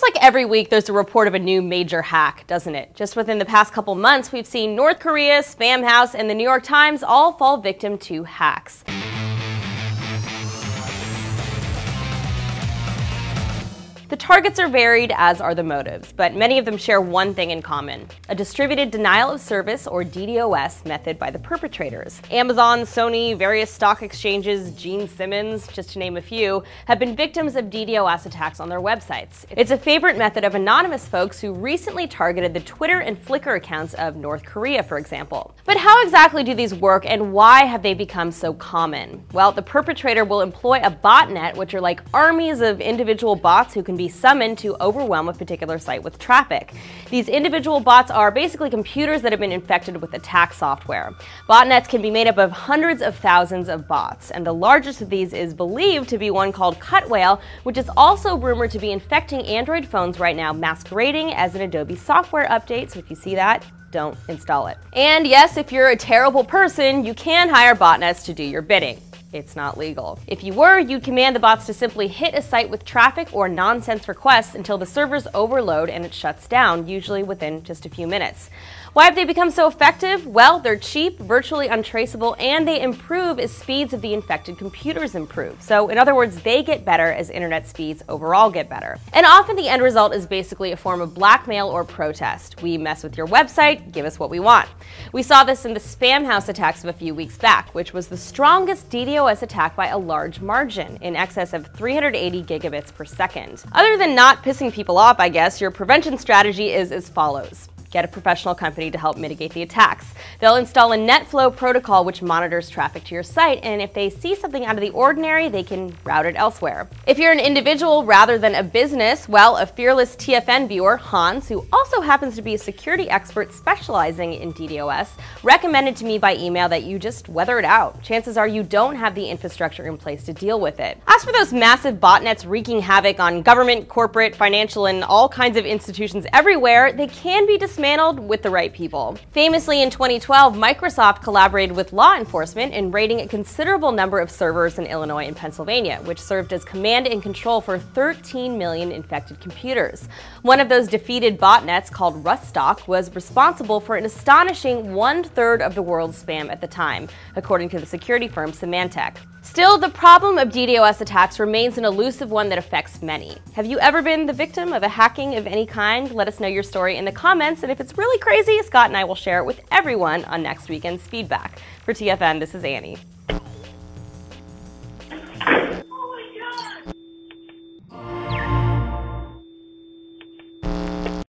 like every week there's a report of a new major hack, doesn't it? Just within the past couple months, we've seen North Korea, Spam House, and the New York Times all fall victim to hacks. The targets are varied, as are the motives, but many of them share one thing in common: a distributed denial of service, or DDoS, method by the perpetrators. Amazon, Sony, various stock exchanges, Gene Simmons, just to name a few, have been victims of DDoS attacks on their websites. It's a favorite method of anonymous folks who recently targeted the Twitter and Flickr accounts of North Korea, for example. But how exactly do these work, and why have they become so common? Well, the perpetrator will employ a botnet, which are like armies of individual bots who can be summoned to overwhelm a particular site with traffic. These individual bots are basically computers that have been infected with attack software. Botnets can be made up of hundreds of thousands of bots, and the largest of these is believed to be one called Cutwhale, which is also rumored to be infecting Android phones right now, masquerading as an Adobe software update, so if you see that, don't install it. And yes, if you're a terrible person, you can hire botnets to do your bidding. It's not legal. If you were, you'd command the bots to simply hit a site with traffic or nonsense requests until the servers overload and it shuts down, usually within just a few minutes. Why have they become so effective? Well, they're cheap, virtually untraceable, and they improve as speeds of the infected computers improve. So, in other words, they get better as internet speeds overall get better. And often the end result is basically a form of blackmail or protest. We mess with your website, give us what we want. We saw this in the Spam House attacks of a few weeks back, which was the strongest DDoS attack by a large margin, in excess of 380 gigabits per second. Other than not pissing people off, I guess, your prevention strategy is as follows. Get a professional company to help mitigate the attacks. They'll install a NetFlow protocol which monitors traffic to your site, and if they see something out of the ordinary, they can route it elsewhere. If you're an individual rather than a business, well, a fearless TFN viewer, Hans, who also happens to be a security expert specializing in DDoS, recommended to me by email that you just weather it out. Chances are you don't have the infrastructure in place to deal with it. As for those massive botnets wreaking havoc on government, corporate, financial, and all kinds of institutions everywhere, they can be dismantled with the right people. Famously, in 2012, Microsoft collaborated with law enforcement in raiding a considerable number of servers in Illinois and Pennsylvania, which served as command and control for 13 million infected computers. One of those defeated botnets, called Rustock, was responsible for an astonishing 1/3 of the world's spam at the time, according to the security firm Symantec. Still, the problem of DDoS attacks remains an elusive one that affects many. Have you ever been the victim of a hacking of any kind? Let us know your story in the comments, and if it's really crazy, Scott and I will share it with everyone on next weekend's Feedback. For TFN, this is Annie.